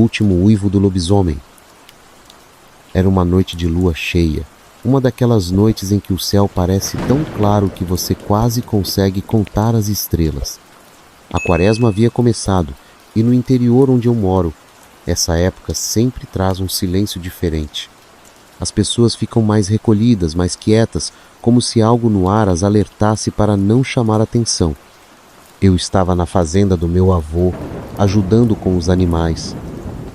último uivo do lobisomem. Era uma noite de lua cheia, uma daquelas noites em que o céu parece tão claro que você quase consegue contar as estrelas. A quaresma havia começado, e no interior onde eu moro, essa época sempre traz um silêncio diferente. As pessoas ficam mais recolhidas, mais quietas, como se algo no ar as alertasse para não chamar atenção. Eu estava na fazenda do meu avô, ajudando com os animais.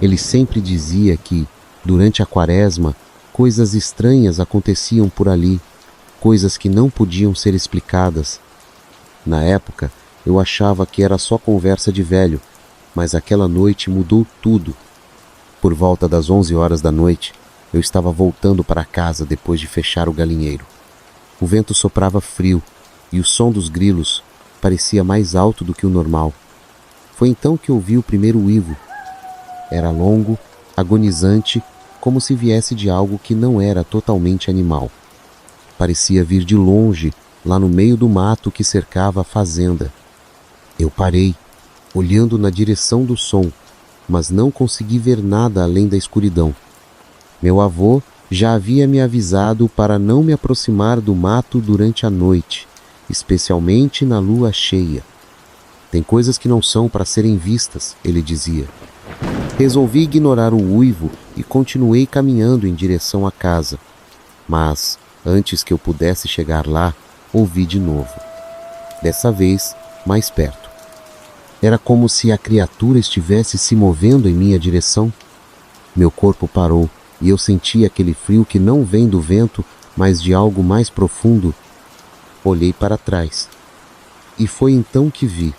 Ele sempre dizia que, durante a quaresma, coisas estranhas aconteciam por ali, coisas que não podiam ser explicadas. Na época, eu achava que era só conversa de velho, mas aquela noite mudou tudo. Por volta das 11 horas da noite, eu estava voltando para casa depois de fechar o galinheiro. O vento soprava frio e o som dos grilos parecia mais alto do que o normal. Foi então que ouvi o primeiro uivo. Era longo, agonizante, como se viesse de algo que não era totalmente animal. Parecia vir de longe, lá no meio do mato que cercava a fazenda. Eu parei, olhando na direção do som, mas não consegui ver nada além da escuridão. Meu avô já havia me avisado para não me aproximar do mato durante a noite, especialmente na lua cheia. Tem coisas que não são para serem vistas, ele dizia. Resolvi ignorar o uivo e continuei caminhando em direção à casa. Mas, antes que eu pudesse chegar lá, ouvi de novo. Dessa vez, mais perto. Era como se a criatura estivesse se movendo em minha direção. Meu corpo parou e eu senti aquele frio que não vem do vento, mas de algo mais profundo. Olhei para trás. E foi então que vi.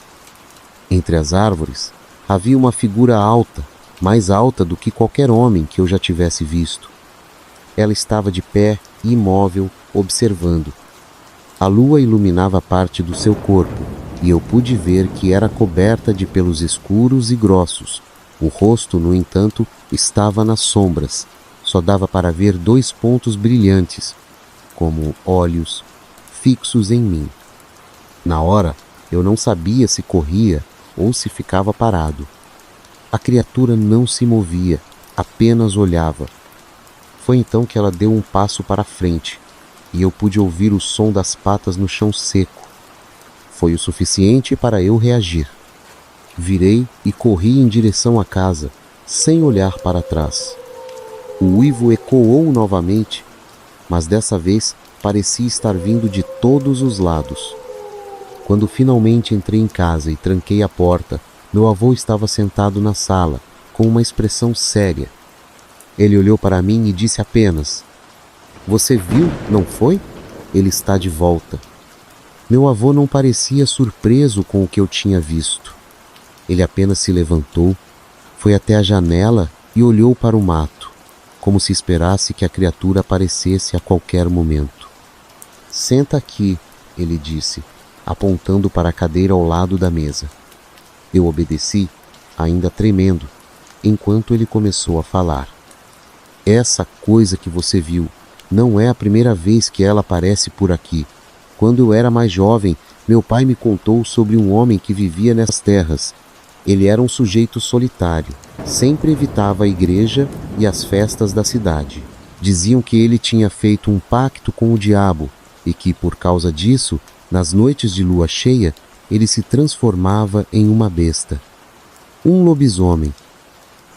Entre as árvores, havia uma figura alta, mais alta do que qualquer homem que eu já tivesse visto. Ela estava de pé, imóvel, observando. A lua iluminava parte do seu corpo, e eu pude ver que era coberta de pelos escuros e grossos. O rosto, no entanto, estava nas sombras. Só dava para ver 2 pontos brilhantes, como olhos, fixos em mim. Na hora, eu não sabia se corria ou se ficava parado. A criatura não se movia, apenas olhava. Foi então que ela deu um passo para a frente, e eu pude ouvir o som das patas no chão seco. Foi o suficiente para eu reagir. Virei e corri em direção à casa, sem olhar para trás. O uivo ecoou novamente, mas dessa vez parecia estar vindo de todos os lados. Quando finalmente entrei em casa e tranquei a porta, meu avô estava sentado na sala, com uma expressão séria. Ele olhou para mim e disse apenas: "Você viu, não foi? Ele está de volta." Meu avô não parecia surpreso com o que eu tinha visto. Ele apenas se levantou, foi até a janela e olhou para o mato, como se esperasse que a criatura aparecesse a qualquer momento. "Senta aqui", ele disse, apontando para a cadeira ao lado da mesa. Eu obedeci, ainda tremendo, enquanto ele começou a falar. "Essa coisa que você viu não é a primeira vez que ela aparece por aqui. Quando eu era mais jovem, meu pai me contou sobre um homem que vivia nessas terras. Ele era um sujeito solitário, sempre evitava a igreja e as festas da cidade. Diziam que ele tinha feito um pacto com o diabo e que, por causa disso, nas noites de lua cheia, ele se transformava em uma besta. Um lobisomem."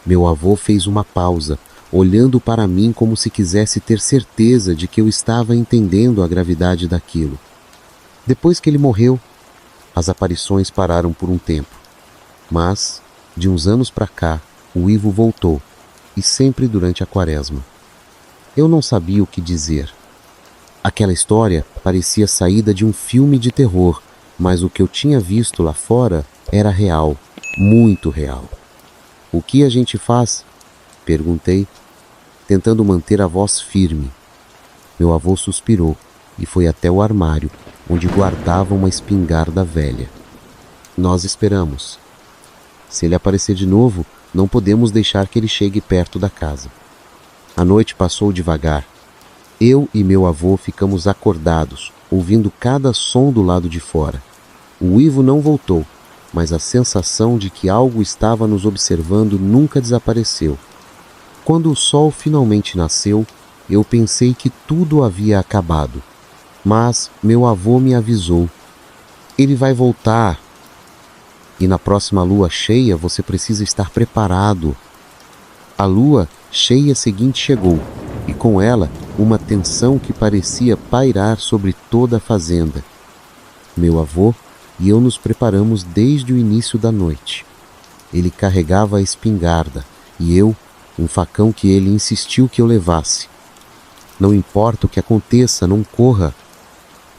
Meu avô fez uma pausa, olhando para mim como se quisesse ter certeza de que eu estava entendendo a gravidade daquilo. Depois que ele morreu, as aparições pararam por um tempo. Mas, de uns anos para cá, o uivo voltou, e sempre durante a quaresma. Eu não sabia o que dizer. Aquela história parecia saída de um filme de terror, mas o que eu tinha visto lá fora era real, muito real. "O que a gente faz?" perguntei, tentando manter a voz firme. Meu avô suspirou e foi até o armário, onde guardava uma espingarda velha. "Nós esperamos. Se ele aparecer de novo, não podemos deixar que ele chegue perto da casa." A noite passou devagar. Eu e meu avô ficamos acordados, ouvindo cada som do lado de fora. O uivo não voltou, mas a sensação de que algo estava nos observando nunca desapareceu. Quando o sol finalmente nasceu, eu pensei que tudo havia acabado. Mas meu avô me avisou. Ele vai voltar. E na próxima lua cheia você precisa estar preparado. A lua cheia seguinte chegou, e com ela uma tensão que parecia pairar sobre toda a fazenda. Meu avô e eu nos preparamos desde o início da noite. Ele carregava a espingarda, e eu, um facão que ele insistiu que eu levasse. Não importa o que aconteça, não corra.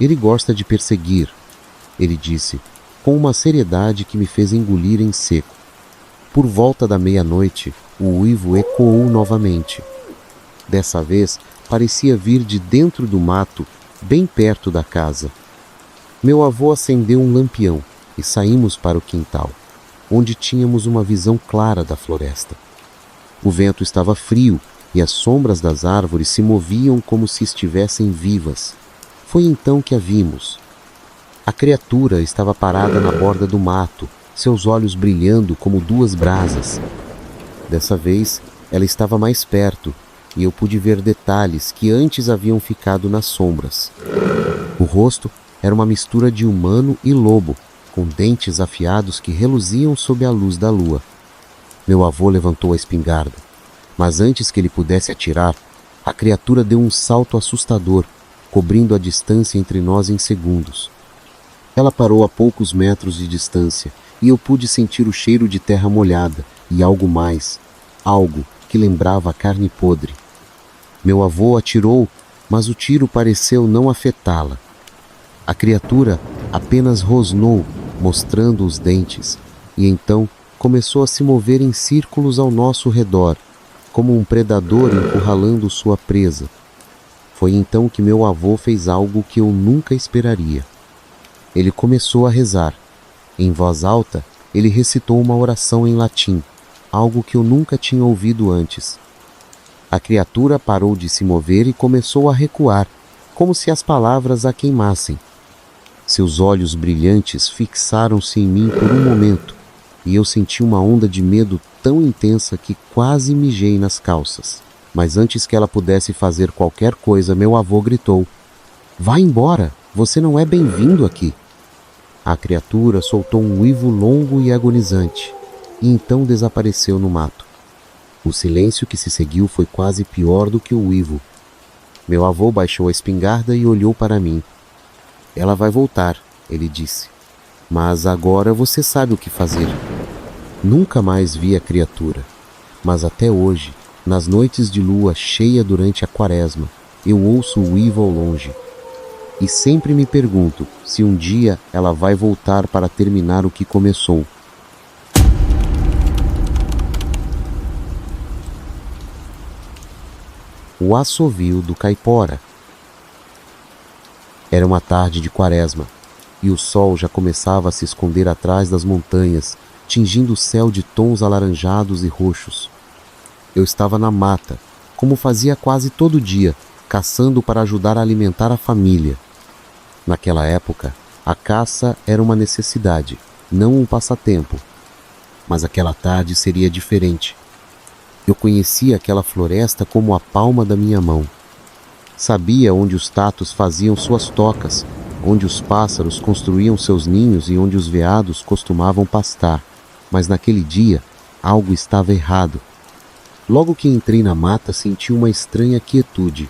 Ele gosta de perseguir, ele disse, com uma seriedade que me fez engolir em seco. Por volta da meia-noite, o uivo ecoou novamente. Dessa vez, parecia vir de dentro do mato, bem perto da casa. Meu avô acendeu um lampião e saímos para o quintal, onde tínhamos uma visão clara da floresta. O vento estava frio e as sombras das árvores se moviam como se estivessem vivas. Foi então que a vimos. A criatura estava parada na borda do mato, seus olhos brilhando como duas brasas. Dessa vez, ela estava mais perto e eu pude ver detalhes que antes haviam ficado nas sombras. O rosto era uma mistura de humano e lobo, com dentes afiados que reluziam sob a luz da lua. Meu avô levantou a espingarda, mas antes que ele pudesse atirar, a criatura deu um salto assustador, cobrindo a distância entre nós em segundos. Ela parou a poucos metros de distância e eu pude sentir o cheiro de terra molhada e algo mais, algo que lembrava a carne podre. Meu avô atirou, mas o tiro pareceu não afetá-la. A criatura apenas rosnou, mostrando os dentes, e então começou a se mover em círculos ao nosso redor, como um predador encurralando sua presa. Foi então que meu avô fez algo que eu nunca esperaria. Ele começou a rezar. Em voz alta, ele recitou uma oração em latim, algo que eu nunca tinha ouvido antes. A criatura parou de se mover e começou a recuar, como se as palavras a queimassem. Seus olhos brilhantes fixaram-se em mim por um momento, e eu senti uma onda de medo tão intensa que quase mijei nas calças. Mas antes que ela pudesse fazer qualquer coisa, meu avô gritou: "Vá embora! Você não é bem-vindo aqui!" A criatura soltou um uivo longo e agonizante, e então desapareceu no mato. O silêncio que se seguiu foi quase pior do que o uivo. Meu avô baixou a espingarda e olhou para mim. "Ela vai voltar", ele disse. "Mas agora você sabe o que fazer." Nunca mais vi a criatura, mas até hoje, nas noites de lua cheia durante a quaresma, eu ouço o uivo ao longe. E sempre me pergunto se um dia ela vai voltar para terminar o que começou. O assovio do caipora. Era uma tarde de quaresma, e o sol já começava a se esconder atrás das montanhas, tingindo o céu de tons alaranjados e roxos. Eu estava na mata, como fazia quase todo dia, caçando para ajudar a alimentar a família. Naquela época, a caça era uma necessidade, não um passatempo. Mas aquela tarde seria diferente. Eu conhecia aquela floresta como a palma da minha mão. Sabia onde os tatus faziam suas tocas, onde os pássaros construíam seus ninhos e onde os veados costumavam pastar. Mas naquele dia, algo estava errado. Logo que entrei na mata, senti uma estranha quietude.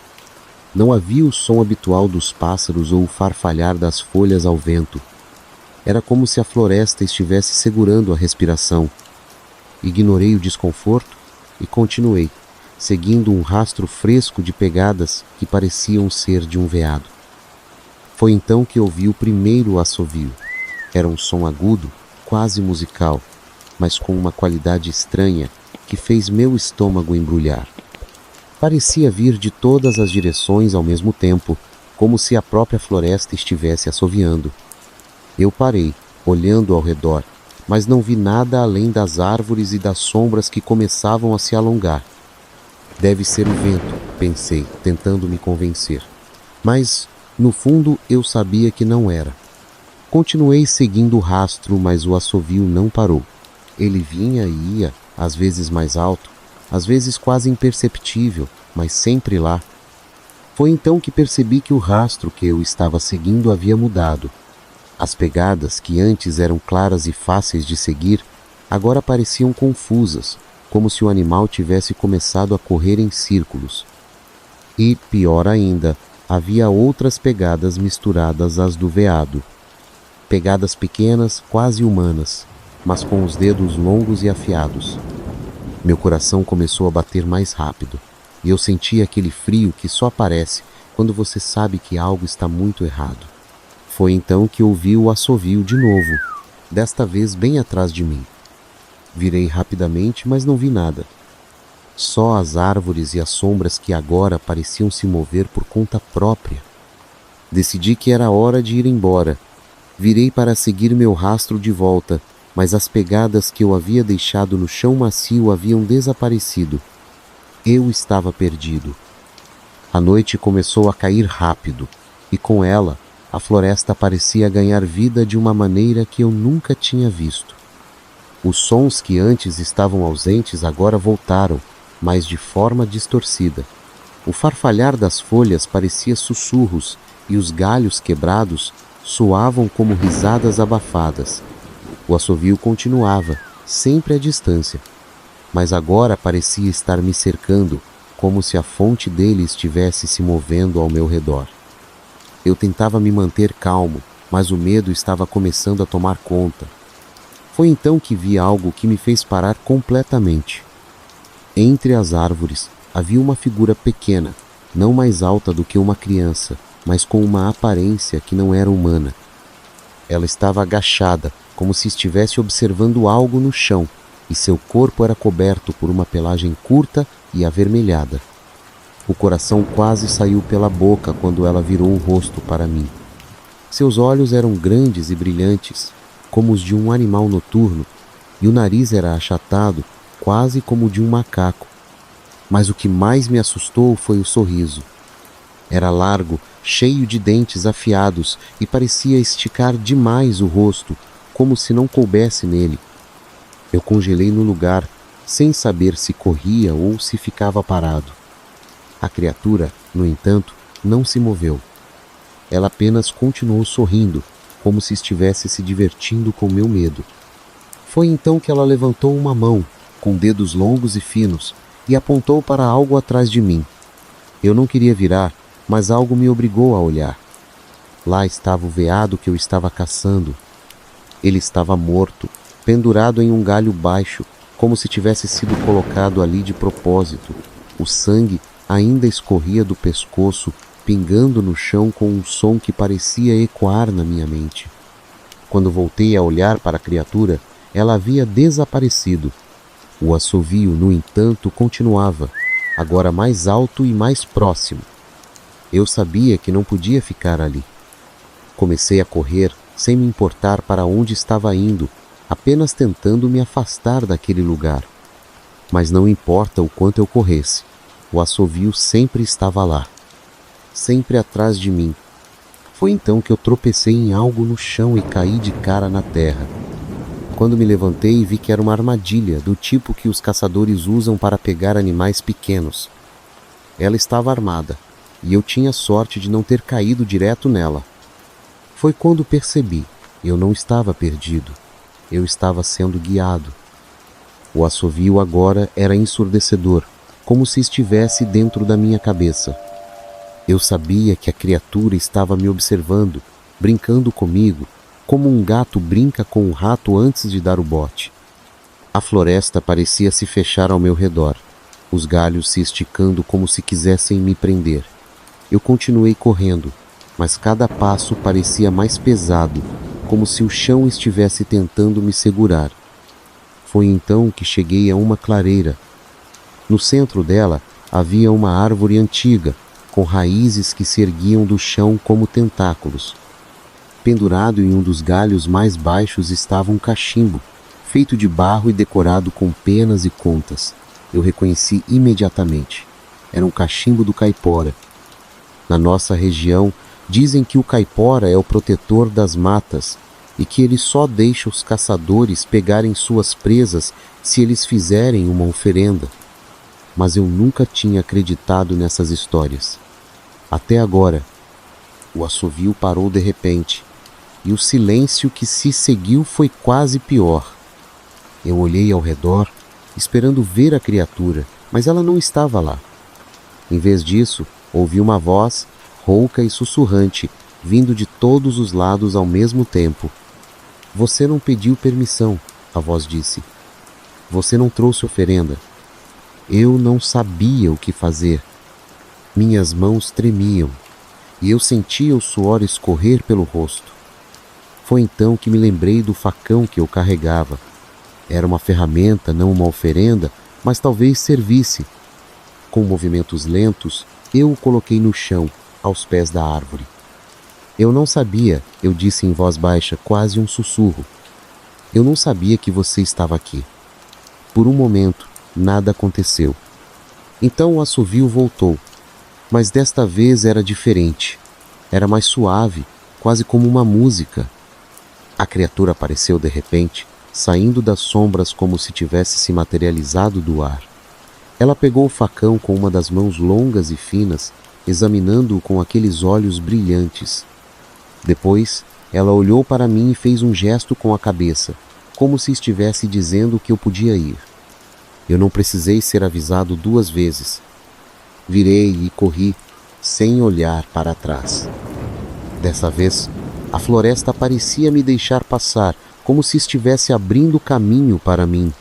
Não havia o som habitual dos pássaros ou o farfalhar das folhas ao vento. Era como se a floresta estivesse segurando a respiração. Ignorei o desconforto e continuei, seguindo um rastro fresco de pegadas que pareciam ser de um veado. Foi então que ouvi o primeiro assovio. Era um som agudo, quase musical, mas com uma qualidade estranha que fez meu estômago embrulhar. Parecia vir de todas as direções ao mesmo tempo, como se a própria floresta estivesse assoviando. Eu parei, olhando ao redor, mas não vi nada além das árvores e das sombras que começavam a se alongar. Deve ser o vento, pensei, tentando me convencer. Mas, no fundo, eu sabia que não era. Continuei seguindo o rastro, mas o assovio não parou. Ele vinha e ia, às vezes mais alto, às vezes quase imperceptível, mas sempre lá. Foi então que percebi que o rastro que eu estava seguindo havia mudado. As pegadas, que antes eram claras e fáceis de seguir, agora pareciam confusas, como se o animal tivesse começado a correr em círculos. E, pior ainda, havia outras pegadas misturadas às do veado. Pegadas pequenas, quase humanas, mas com os dedos longos e afiados. Meu coração começou a bater mais rápido, e eu senti aquele frio que só aparece quando você sabe que algo está muito errado. Foi então que ouvi o assovio de novo, desta vez bem atrás de mim. Virei rapidamente, mas não vi nada. Só as árvores e as sombras que agora pareciam se mover por conta própria. Decidi que era hora de ir embora. Virei para seguir meu rastro de volta, mas as pegadas que eu havia deixado no chão macio haviam desaparecido. Eu estava perdido. A noite começou a cair rápido, e com ela, a floresta parecia ganhar vida de uma maneira que eu nunca tinha visto. Os sons que antes estavam ausentes agora voltaram, mas de forma distorcida. O farfalhar das folhas parecia sussurros, e os galhos quebrados soavam como risadas abafadas. O assovio continuava, sempre à distância, mas agora parecia estar me cercando, como se a fonte dele estivesse se movendo ao meu redor. Eu tentava me manter calmo, mas o medo estava começando a tomar conta. Foi então que vi algo que me fez parar completamente. Entre as árvores havia uma figura pequena, não mais alta do que uma criança, mas com uma aparência que não era humana. Ela estava agachada, como se estivesse observando algo no chão, e seu corpo era coberto por uma pelagem curta e avermelhada. O coração quase saiu pela boca quando ela virou o rosto para mim. Seus olhos eram grandes e brilhantes, como os de um animal noturno, e o nariz era achatado, quase como o de um macaco. Mas o que mais me assustou foi o sorriso. Era largo, cheio de dentes afiados e parecia esticar demais o rosto, como se não coubesse nele. Eu congelei no lugar, sem saber se corria ou se ficava parado. A criatura, no entanto, não se moveu. Ela apenas continuou sorrindo, como se estivesse se divertindo com meu medo. Foi então que ela levantou uma mão, com dedos longos e finos, e apontou para algo atrás de mim. Eu não queria virar, mas algo me obrigou a olhar. Lá estava o veado que eu estava caçando. Ele estava morto, pendurado em um galho baixo, como se tivesse sido colocado ali de propósito. O sangue ainda escorria do pescoço, pingando no chão com um som que parecia ecoar na minha mente. Quando voltei a olhar para a criatura, ela havia desaparecido. O assovio, no entanto, continuava, agora mais alto e mais próximo. Eu sabia que não podia ficar ali. Comecei a correr, sem me importar para onde estava indo, apenas tentando me afastar daquele lugar. Mas não importa o quanto eu corresse, o assovio sempre estava lá, sempre atrás de mim. Foi então que eu tropecei em algo no chão e caí de cara na terra. Quando me levantei, vi que era uma armadilha do tipo que os caçadores usam para pegar animais pequenos. Ela estava armada, e eu tinha sorte de não ter caído direto nela. Foi quando percebi, eu não estava perdido, eu estava sendo guiado. O assovio agora era ensurdecedor, como se estivesse dentro da minha cabeça. Eu sabia que a criatura estava me observando, brincando comigo, como um gato brinca com um rato antes de dar o bote. A floresta parecia se fechar ao meu redor, os galhos se esticando como se quisessem me prender. Eu continuei correndo, mas cada passo parecia mais pesado, como se o chão estivesse tentando me segurar. Foi então que cheguei a uma clareira. No centro dela havia uma árvore antiga, com raízes que se erguiam do chão como tentáculos. Pendurado em um dos galhos mais baixos estava um cachimbo, feito de barro e decorado com penas e contas. Eu reconheci imediatamente. Era um cachimbo do caipora. Na nossa região, Dizem que o caipora é o protetor das matas e que ele só deixa os caçadores pegarem suas presas se eles fizerem uma oferenda. Mas eu nunca tinha acreditado nessas histórias. Até agora. O assovio parou de repente, e o silêncio que se seguiu foi quase pior. Eu olhei ao redor, esperando ver a criatura, mas ela não estava lá. Em vez disso, ouvi uma voz, rouca e sussurrante, vindo de todos os lados ao mesmo tempo. Você não pediu permissão, a voz disse. Você não trouxe oferenda. Eu não sabia o que fazer. Minhas mãos tremiam, e eu sentia o suor escorrer pelo rosto. Foi então que me lembrei do facão que eu carregava. Era uma ferramenta, não uma oferenda, mas talvez servisse. Com movimentos lentos, eu o coloquei no chão, aos pés da árvore. Eu não sabia, eu disse em voz baixa, quase um sussurro. Eu não sabia que você estava aqui. Por um momento, nada aconteceu. Então o assovio voltou, mas desta vez era diferente. Era mais suave, quase como uma música. A criatura apareceu de repente, saindo das sombras como se tivesse se materializado do ar. Ela pegou o facão com uma das mãos longas e finas, examinando-o com aqueles olhos brilhantes. Depois, ela olhou para mim e fez um gesto com a cabeça, como se estivesse dizendo que eu podia ir. Eu não precisei ser avisado 2 vezes. Virei e corri, sem olhar para trás. Dessa vez, a floresta parecia me deixar passar, como se estivesse abrindo caminho para mim.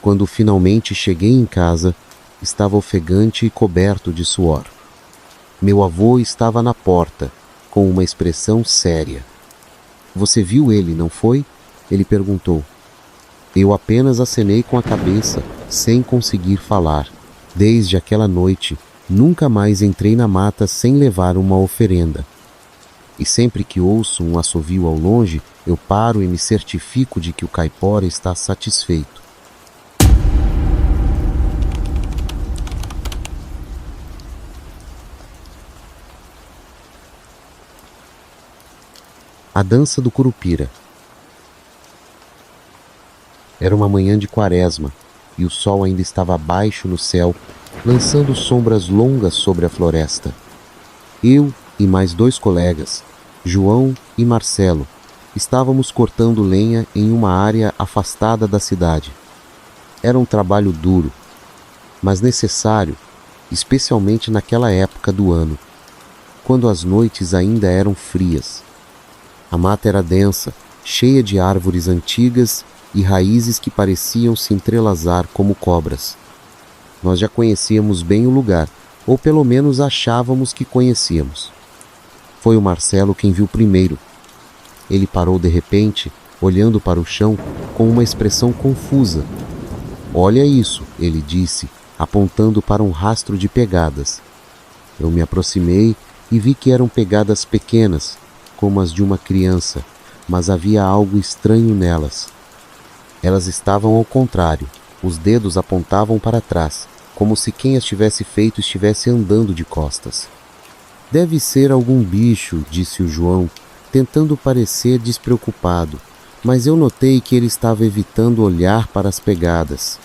Quando finalmente cheguei em casa, estava ofegante e coberto de suor. Meu avô estava na porta, com uma expressão séria. Você viu ele, não foi? Ele perguntou. Eu apenas acenei com a cabeça, sem conseguir falar. Desde aquela noite, nunca mais entrei na mata sem levar uma oferenda. E sempre que ouço um assovio ao longe, eu paro e me certifico de que o caipora está satisfeito. A dança do Curupira. Era uma manhã de quaresma, e o sol ainda estava baixo no céu, lançando sombras longas sobre a floresta. Eu e mais 2 colegas, João e Marcelo, estávamos cortando lenha em uma área afastada da cidade. Era um trabalho duro, mas necessário, especialmente naquela época do ano, quando as noites ainda eram frias. A mata era densa, cheia de árvores antigas e raízes que pareciam se entrelazar como cobras. Nós já conhecíamos bem o lugar, ou pelo menos achávamos que conhecíamos. Foi o Marcelo quem viu primeiro. Ele parou de repente, olhando para o chão com uma expressão confusa. Olha isso, ele disse, apontando para um rastro de pegadas. Eu me aproximei e vi que eram pegadas pequenas, como as de uma criança, mas havia algo estranho nelas. Elas estavam ao contrário, os dedos apontavam para trás, como se quem as tivesse feito estivesse andando de costas. Deve ser algum bicho, disse o João, tentando parecer despreocupado, mas eu notei que ele estava evitando olhar para as pegadas.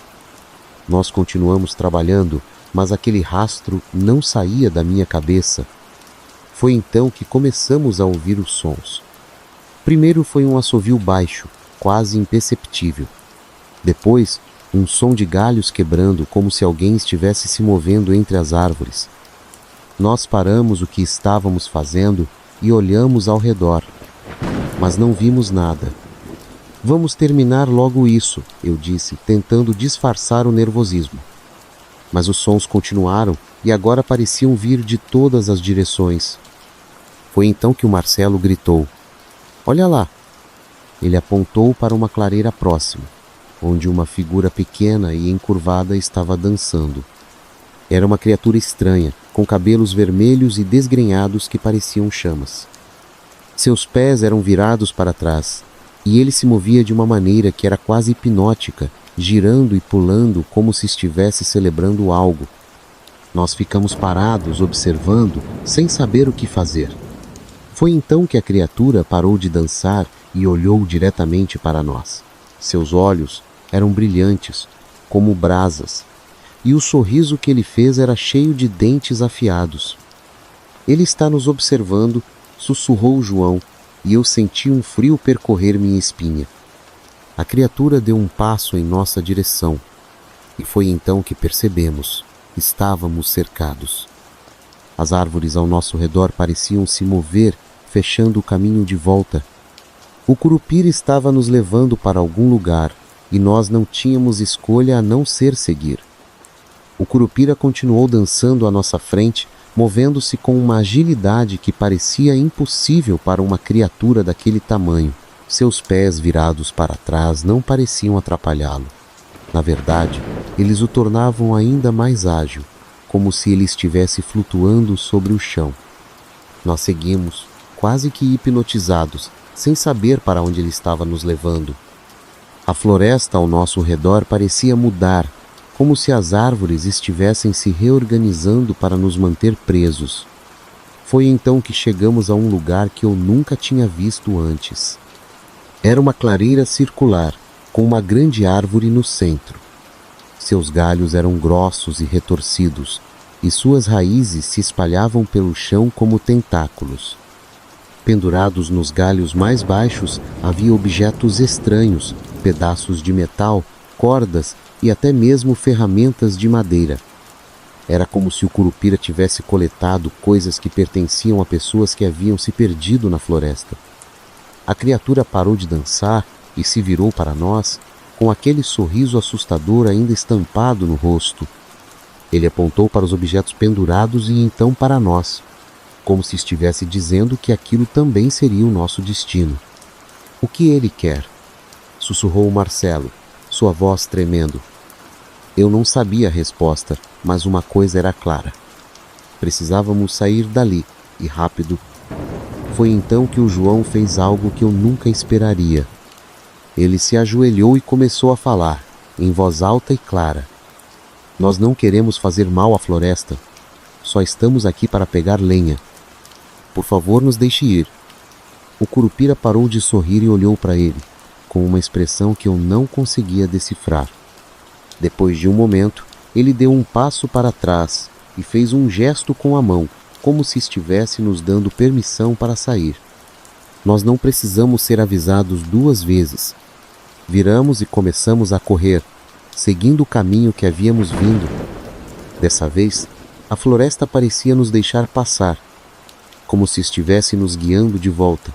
Nós continuamos trabalhando, mas aquele rastro não saía da minha cabeça. Foi então que começamos a ouvir os sons. Primeiro foi um assovio baixo, quase imperceptível. Depois, um som de galhos quebrando, como se alguém estivesse se movendo entre as árvores. Nós paramos o que estávamos fazendo e olhamos ao redor, mas não vimos nada. Vamos terminar logo isso, eu disse, tentando disfarçar o nervosismo. Mas os sons continuaram e agora pareciam vir de todas as direções. Foi então que o Marcelo gritou: Olha lá! Ele apontou para uma clareira próxima, onde uma figura pequena e encurvada estava dançando. Era uma criatura estranha, com cabelos vermelhos e desgrenhados que pareciam chamas. Seus pés eram virados para trás, e ele se movia de uma maneira que era quase hipnótica, girando e pulando como se estivesse celebrando algo. Nós ficamos parados, observando, sem saber o que fazer. Foi então que a criatura parou de dançar e olhou diretamente para nós. Seus olhos eram brilhantes, como brasas, e o sorriso que ele fez era cheio de dentes afiados. Ele está nos observando, sussurrou João, e eu senti um frio percorrer minha espinha. A criatura deu um passo em nossa direção, e foi então que percebemos: estávamos cercados. As árvores ao nosso redor pareciam se mover, fechando o caminho de volta. O curupira estava nos levando para algum lugar, e nós não tínhamos escolha a não ser seguir. O curupira continuou dançando à nossa frente, movendo-se com uma agilidade que parecia impossível para uma criatura daquele tamanho. Seus pés virados para trás não pareciam atrapalhá-lo. Na verdade, eles o tornavam ainda mais ágil, como se ele estivesse flutuando sobre o chão. Nós seguimos, quase que hipnotizados, sem saber para onde ele estava nos levando. A floresta ao nosso redor parecia mudar, como se as árvores estivessem se reorganizando para nos manter presos. Foi então que chegamos a um lugar que eu nunca tinha visto antes. Era uma clareira circular, com uma grande árvore no centro. Seus galhos eram grossos e retorcidos, e suas raízes se espalhavam pelo chão como tentáculos. Pendurados nos galhos mais baixos havia objetos estranhos, pedaços de metal, cordas e até mesmo ferramentas de madeira. Era como se o curupira tivesse coletado coisas que pertenciam a pessoas que haviam se perdido na floresta. A criatura parou de dançar e se virou para nós, com aquele sorriso assustador ainda estampado no rosto. Ele apontou para os objetos pendurados e então para nós, como se estivesse dizendo que aquilo também seria o nosso destino. "O que ele quer?" sussurrou Marcelo, sua voz tremendo. Eu não sabia a resposta, mas uma coisa era clara. Precisávamos sair dali, e rápido. Foi então que o João fez algo que eu nunca esperaria. Ele se ajoelhou e começou a falar, em voz alta e clara. "Nós não queremos fazer mal à floresta. Só estamos aqui para pegar lenha. Por favor, nos deixe ir." O curupira parou de sorrir e olhou para ele, com uma expressão que eu não conseguia decifrar. Depois de um momento, ele deu um passo para trás e fez um gesto com a mão, como se estivesse nos dando permissão para sair. Nós não precisamos ser avisados duas vezes. Viramos e começamos a correr, seguindo o caminho que havíamos vindo. Dessa vez, a floresta parecia nos deixar passar, como se estivesse nos guiando de volta.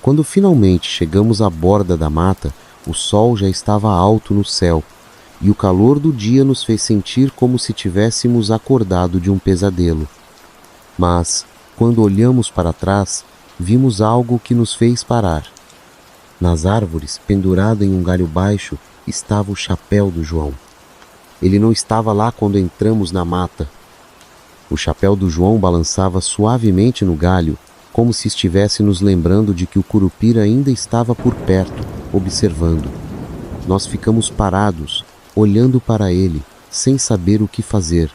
Quando finalmente chegamos à borda da mata, o sol já estava alto no céu, e o calor do dia nos fez sentir como se tivéssemos acordado de um pesadelo. Mas, quando olhamos para trás, vimos algo que nos fez parar. Nas árvores, pendurado em um galho baixo, estava o chapéu do João. Ele não estava lá quando entramos na mata. O chapéu do João balançava suavemente no galho, como se estivesse nos lembrando de que o curupira ainda estava por perto, observando. Nós ficamos parados, olhando para ele, sem saber o que fazer.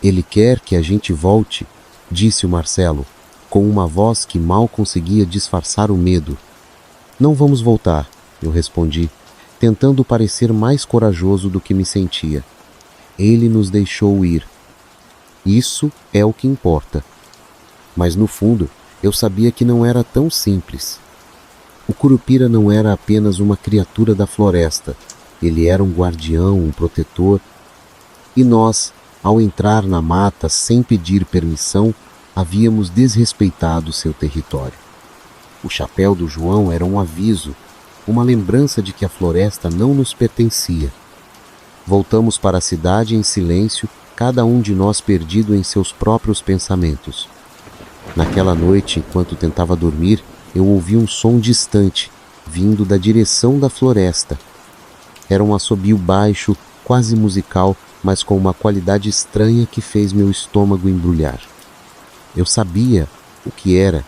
"Ele quer que a gente volte", disse o Marcelo, com uma voz que mal conseguia disfarçar o medo. "Não vamos voltar", eu respondi, tentando parecer mais corajoso do que me sentia. "Ele nos deixou ir. Isso é o que importa." Mas no fundo, eu sabia que não era tão simples. O curupira não era apenas uma criatura da floresta. Ele era um guardião, um protetor. E nós, ao entrar na mata sem pedir permissão, havíamos desrespeitado seu território. O chapéu do João era um aviso, uma lembrança de que a floresta não nos pertencia. Voltamos para a cidade em silêncio, cada um de nós perdido em seus próprios pensamentos. Naquela noite, enquanto tentava dormir, eu ouvi um som distante, vindo da direção da floresta. Era um assobio baixo, quase musical, mas com uma qualidade estranha que fez meu estômago embrulhar. Eu sabia o que era.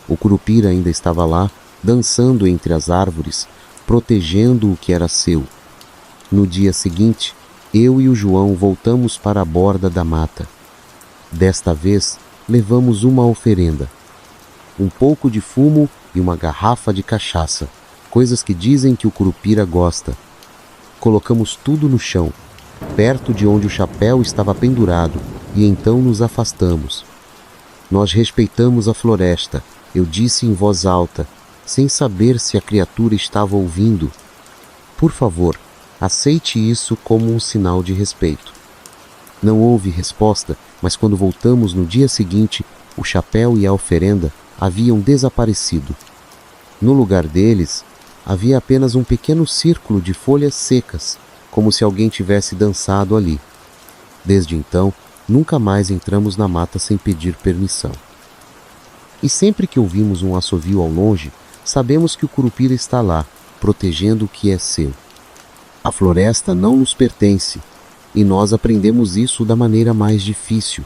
O curupira ainda estava lá, dançando entre as árvores, protegendo o que era seu. No dia seguinte, eu e o João voltamos para a borda da mata. Desta vez, levamos uma oferenda. um pouco de fumo e uma garrafa de cachaça, coisas que dizem que o Curupira gosta. Colocamos tudo no chão, perto de onde o chapéu estava pendurado, e então nos afastamos. Nós respeitamos a floresta, eu disse em voz alta, sem saber se a criatura estava ouvindo. Por favor, aceite isso como um sinal de respeito. Não houve resposta, mas quando voltamos no dia seguinte, o chapéu e a oferenda haviam desaparecido. No lugar deles, havia apenas um pequeno círculo de folhas secas, como se alguém tivesse dançado ali. Desde então, nunca mais entramos na mata sem pedir permissão. E sempre que ouvimos um assovio ao longe, sabemos que o Curupira está lá, protegendo o que é seu. A floresta não nos pertence, e nós aprendemos isso da maneira mais difícil,